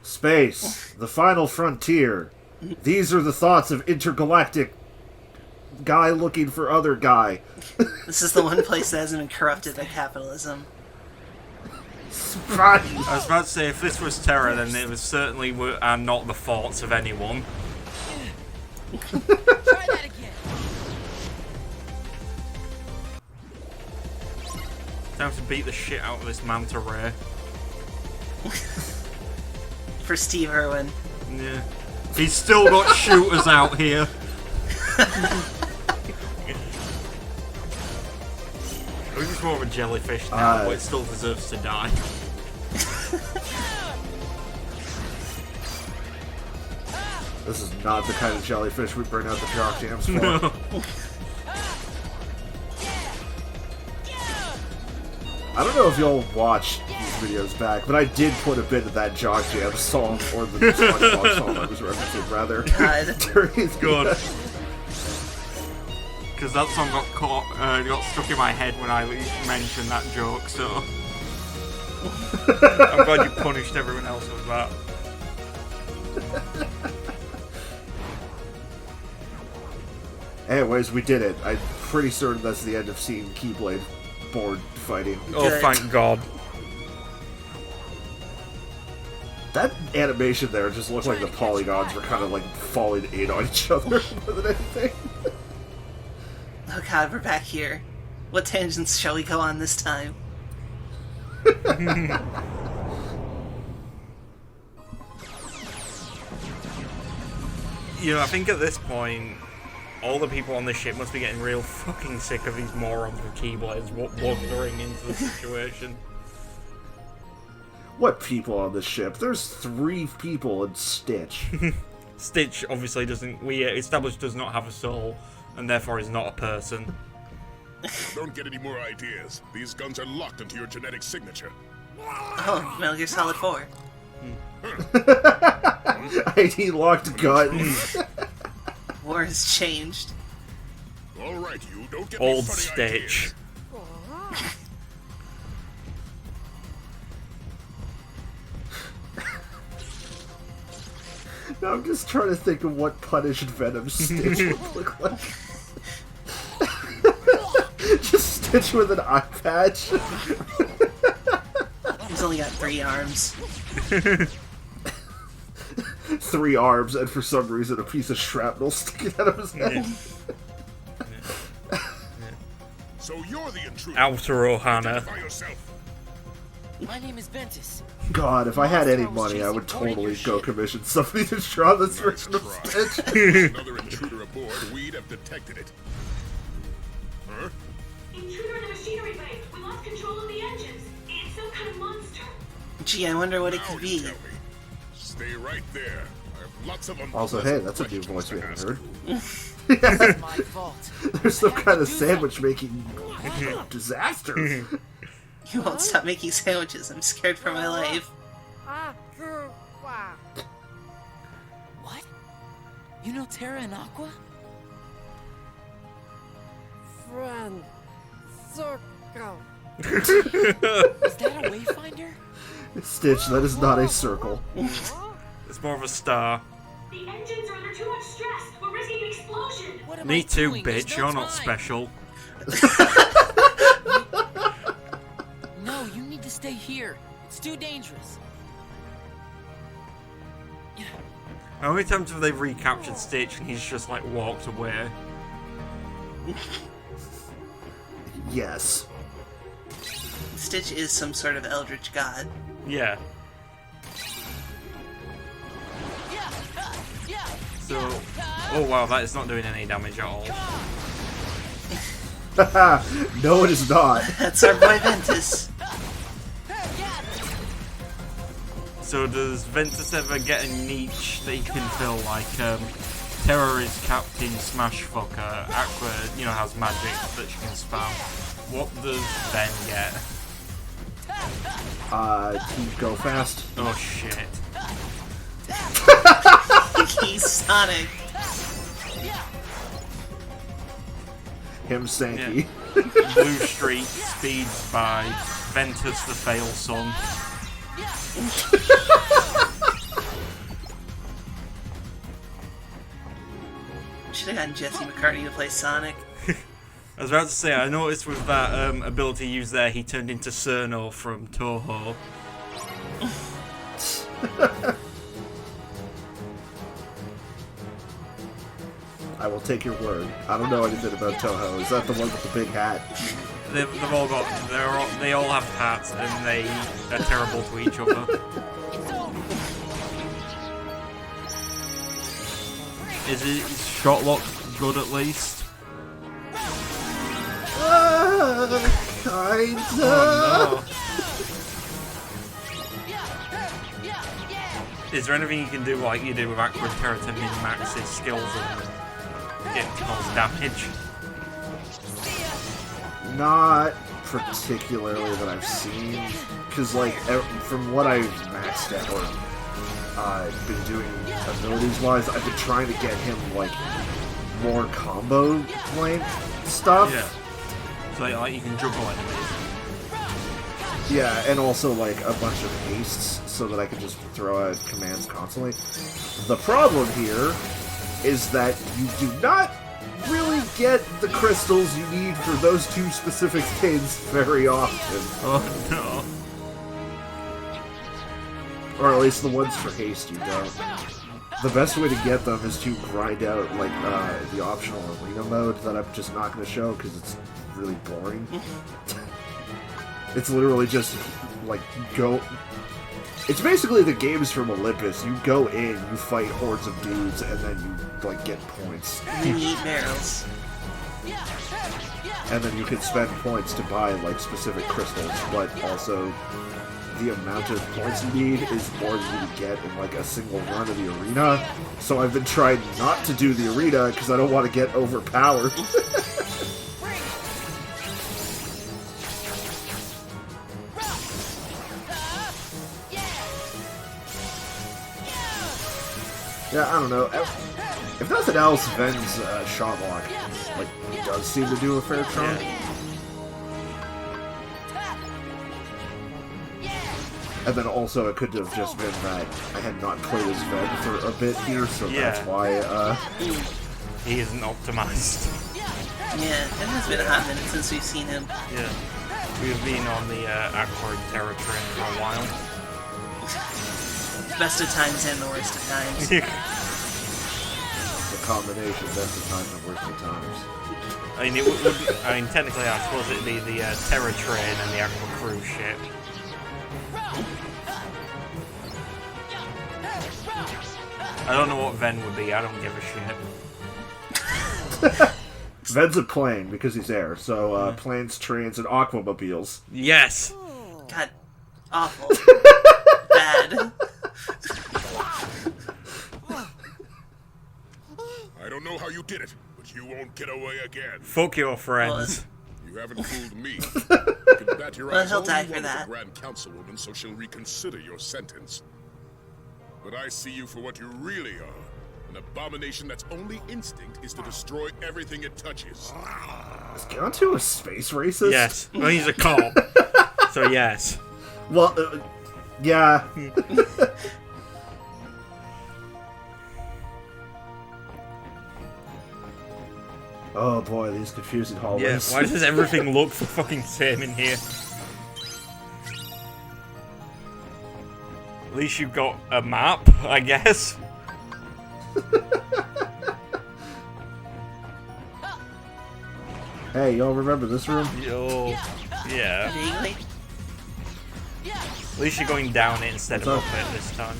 Space, the final frontier. These are the thoughts of intergalactic guy looking for other guy. This is the one place that hasn't been corrupted by capitalism. Right. I was about to say, if this was Terra, then it was certainly not the thoughts of anyone. Try that again. Time to beat the shit out of this manta ray. For Steve Irwin. Yeah. He's still got shooters out here. I think it's more of a jellyfish now, but it still deserves to die. This is not the kind of jellyfish we bring out the jock jams for. No. I don't know if y'all watched these videos back, but I did put a bit of that jock jam song, or the SpongeBob song I was referencing, rather. God. During Good. Because that song got stuck in my head when I mentioned that joke, so... I'm glad you punished everyone else with that. Anyways, we did it. I'm pretty certain that's the end of seeing Keyblade board fighting. Oh, Good. thank God. That animation there just looked like the polygons were kind of like falling in on each other more than anything. Oh god, we're back here. What tangents shall we go on this time? You know, I think at this point, all the people on this ship must be getting real fucking sick of these morons with Keyblades wandering into the situation. What people on this ship? There's 3 people in Stitch. Stitch obviously we established does not have a soul, and therefore is not a person. Don't get any more ideas. These guns are locked into your genetic signature. Oh, Metal Gear Solid 4. ID locked guns. War has changed. All right, you don't get Old me funny Stitch. ideas. Now I'm just trying to think of what punished Venom Stitch would look like. Just Stitch with an eye patch. He's only got 3 arms. 3 arms, and for some reason a piece of shrapnel sticking out of his head. So you're the intruder. Outer Ohana. By yourself. My name is Ventus. God, if I had any money, I would totally go commission somebody to draw this version of Stitch. Another intruder aboard, we'd have detected it. Huh? Intruder in the machinery bay. We lost control of the engines. It's some kind of monster. Gee, I wonder what it Now could you be. tell me. Stay right there. I have lots of Also, hey, that's a new voice we questions haven't to heard. ask. It's my fault. There's some kind of sandwich making disaster. You won't stop making sandwiches. I'm scared for my life. What? You know Terra and Aqua? Friend, circle. Is that a wayfinder? Stitch, that is not a circle. It's more of a star. The engines are under too much stress. We're risking an explosion. What am Me I too, doing? There's bitch. no You're not time. special. No, you need to stay here. It's too dangerous. How many times have they recaptured Stitch and he's just like walked away? Yes. Stitch is some sort of eldritch god. Yeah. So, oh wow, that is not doing any damage at all. No, it is not. That's our boy Ventus. So does Ventus ever get a niche that he can fill? Like, Terra is Captain Smashfucker, Aqua, you know, has magic that she can spam. What does Ben get? Keep go fast. Oh shit. He's Sonic. Him Sankey. Blue Street, Speeds by Ventus the Fail Son. should have gotten Jesse McCartney to play Sonic. I was about to say, I noticed with that ability used there, he turned into Cerno from Toho. I will take your word. I don't know anything about Toho. Is that the one with the big hat? They've all got, they all have hats, and they are terrible to each other. Is Shotlock good at least? Kinda. Oh, no. Is there anything you can do like you do with Aqua Terra to min-max his skills and get cause damage? Not particularly that I've seen, because like from what I've maxed out or been doing abilities-wise, I've been trying to get him like more combo length stuff. Yeah. So like you can juggle enemies. Yeah, and also like a bunch of hastes so that I can just throw out commands constantly. The problem here is that you do not really get the crystals you need for those two specific things very often. Oh no. Or at least the ones for haste you don't. The best way to get them is to grind out like the optional arena mode that I'm just not going to show because it's really boring. It's literally just like go. It's basically the games from Olympus. You go in, you fight hordes of dudes, and then you like get points. And then you eat barrels. And then you can spend points to buy like specific crystals, but also the amount of points you need is more than you get in like a single run of the arena. So I've been trying not to do the arena because I don't want to get overpowered. Yeah, I don't know. If nothing else, Ven's shot lock like does seem to do a fair chunk. And then also it could have just been that I had not played as Ven for a bit here, so that's why he isn't optimized. Yeah, it has been a hot minute since we've seen him. Yeah. We've been on the Aqua Terra train for a while. Best of times and the worst of times. the combination best of times and worst of times. I mean, it would, I mean, technically, I suppose it'd be the Terra train and the Aqua cruise ship. I don't know what Ven would be. I don't give a shit. Ven's a plane because he's air. So planes, trains, and aquamobiles. Yes. God, awful. Bad. I don't know how you did it, but you won't get away again. Fuck your friends. You haven't fooled me. You can bat your Well, eyes he'll all die you for want at that. the Grand Councilwoman, so she'll reconsider your sentence. But I see you for what you really are. An abomination that's only instinct is to destroy everything it touches. Is Gantu a space racist? Yes. Well, he's a cop. So yes. Well, yeah. Oh boy, these confusing hallways. Yeah. Why does everything look so fucking same in here? At least you've got a map, I guess. Hey, y'all remember this room? Yo. Yeah. Vaguely. At least you're going down it instead of What's up it this time.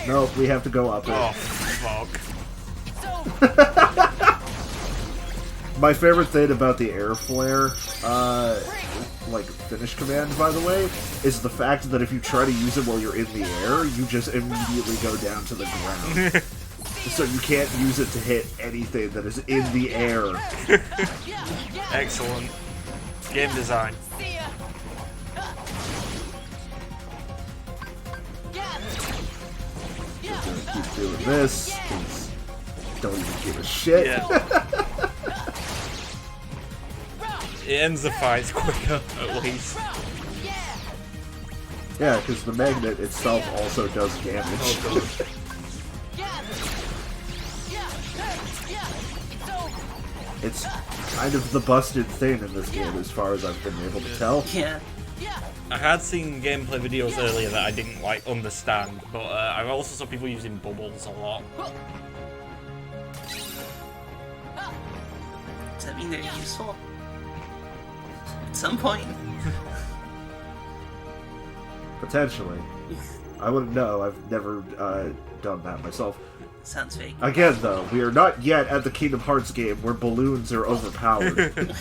No, we have to go up it. Oh, fuck. My favorite thing about the air flare, like finish command, by the way, is the fact that if you try to use it while you're in the air, you just immediately go down to the ground. So you can't use it to hit anything that is in the air. Excellent. Game design. Just gonna keep doing this, 'cause don't even give a shit. Yeah. It ends the fights quicker, at least. Yeah, because the magnet itself also does damage. Oh god. It's kind of the busted thing in this game, as far as I've been able to tell. Yeah. I had seen gameplay videos earlier that I didn't like understand, but I also saw people using bubbles a lot. Does that mean they're useful? At some point. Potentially. I wouldn't know. I've never done that myself. Sounds fake. Again, though, we are not yet at the Kingdom Hearts game where balloons are overpowered.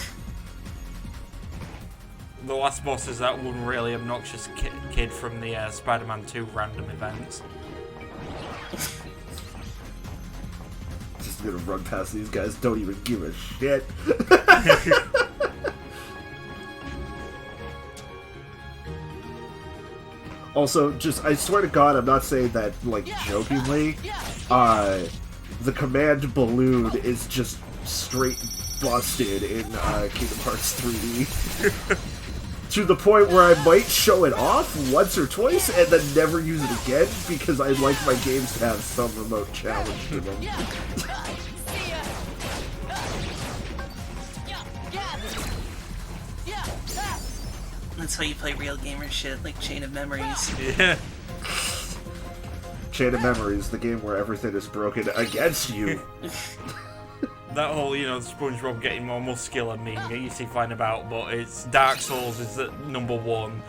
The last boss is that one really obnoxious kid from the Spider-Man 2 random events. Just gonna run past these guys, don't even give a shit. Also, just, I swear to God, I'm not saying that, like, jokingly. The command balloon is just straight busted in Kingdom Hearts 3D. To the point where I might show it off once or twice and then never use it again because I like my games to have some remote challenge to them. That's why you play real gamer shit like Chain of Memories. Yeah. Chain of Memories, the game where everything is broken against you. That whole, SpongeBob getting more muscular meme you used to find about, but it's Dark Souls is at number 1,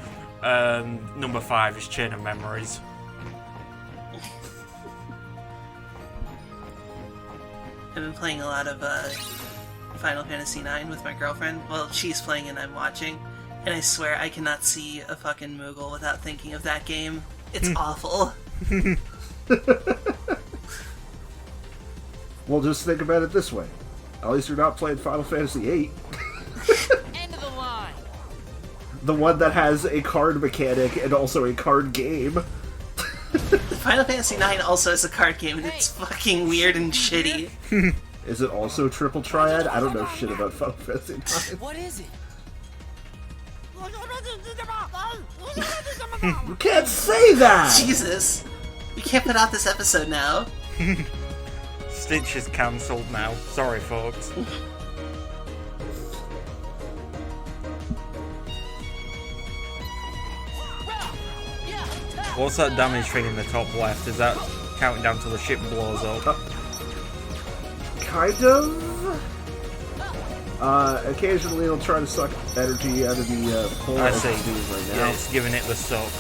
and number 5 is Chain of Memories. I've been playing a lot of Final Fantasy IX with my girlfriend. Well, she's playing and I'm watching, and I swear I cannot see a fucking Moogle without thinking of that game. It's awful. Well, just think about it this way. At least you're not playing Final Fantasy VIII. End of the line. The one that has a card mechanic and also a card game. Final Fantasy IX also has a card game, and it's fucking weird and shitty. Is it also Triple Triad? I don't know shit about Final Fantasy IX. What is it? You can't say that! Jesus. We can't put out this episode now. Stitch is cancelled now. Sorry, folks. What's that damage thing in the top left? Is that counting down till the ship blows up? Kind of. Occasionally it'll try to suck energy out of the core I as see. it's doing right now. Yeah, it's giving it the suck.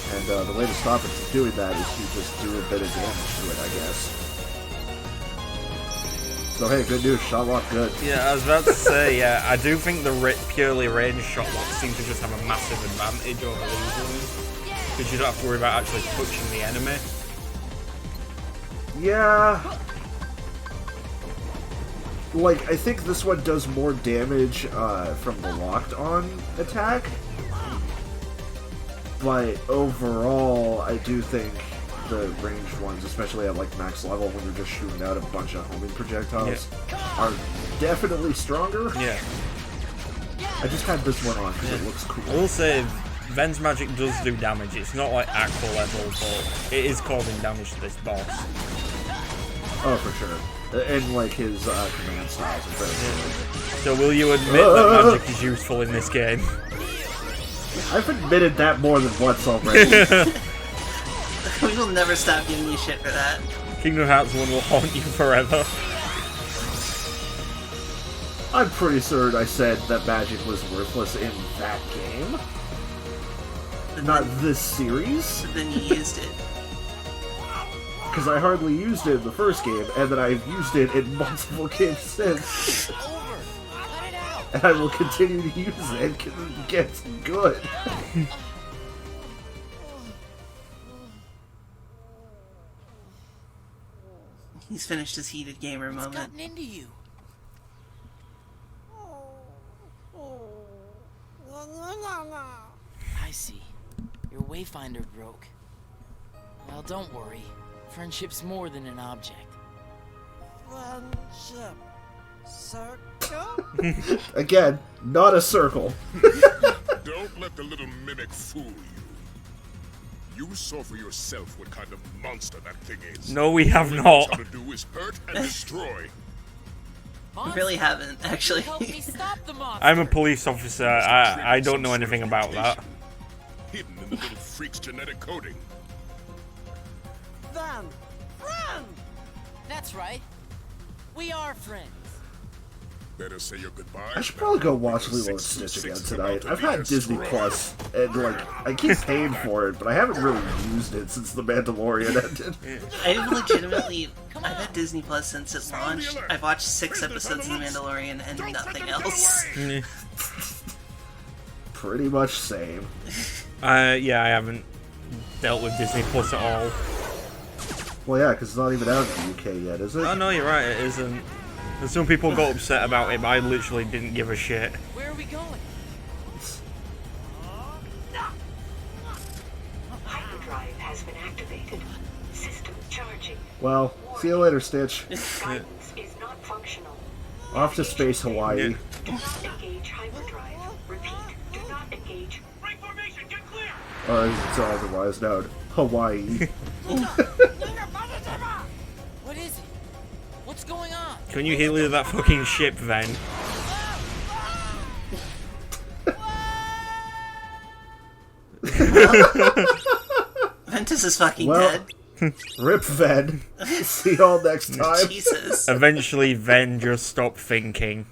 And the way to stop it from doing that is to just do a bit of damage to it, I guess. So hey, good news, shot lock good. Yeah, I was about to say, yeah, I do think the purely range shot locks seem to just have a massive advantage over these ones. Because you don't have to worry about actually touching the enemy. Yeah. Like, I think this one does more damage from the locked-on attack. But overall, I do think the ranged ones, especially at like max level when you're just shooting out a bunch of homing projectiles, are definitely stronger. Yeah. I just had this one on because it looks cool. I will say, Ven's magic does do damage. It's not like aqua level, but it is causing damage to this boss. Oh, for sure. And like his command styles are very good. So will you admit that magic is useful in this game? I've admitted that more than once already. We will never stop giving you shit for that. Kingdom Hearts 1 will haunt you forever. I'm pretty certain I said that magic was worthless in that game. Not this series. But then you used it. Because I hardly used it in the first game, and then I've used it in multiple games since. And I will continue to use it because it gets good. He's finished his heated gamer What's moment. gotten into you? I see. Your wayfinder broke. Well, don't worry. Friendship's more than an object. Friendship. Circle? Again, not a circle. Don't let the little mimic fool you. You saw for yourself what kind of monster that thing is. No, we have All it not. knows how to do is hurt and destroy. I really haven't, actually. Help me stop the monster. I'm a police officer. I don't know anything about that. Hidden in the little freak's genetic coding. Van! Friend! That's right. We are friends. Better say your goodbyes. I should probably go watch Because Lilo and 626 Stitch again is tonight. about to I've be had Disney destroyed. Plus, and like I keep paying for it, but I haven't really used it since The Mandalorian ended. I've legitimately, I've had Disney Plus since it launched. I've watched 6 episodes of The Mandalorian and nothing else. Pretty much same. Yeah, I haven't dealt with Disney Plus at all. Well, yeah, because it's not even out in the UK yet, is it? Oh no, you're right, it isn't. And some people got upset about it, but I literally didn't give a shit. Where are we going? Hyperdrive has been activated. System charging. Well, see you later, Stitch. Guidance is not functional. Off to space Hawaii. Yeah. Do not engage hyperdrive. Repeat, do not engage. Break formation, get clear! Or as it's otherwise known, Hawaii. What is it? What's going on? Can you heal that fucking ship then? Ventus is fucking Well, dead. Rip Ven. See y'all next time. Jesus. Eventually, Ven just stopped thinking.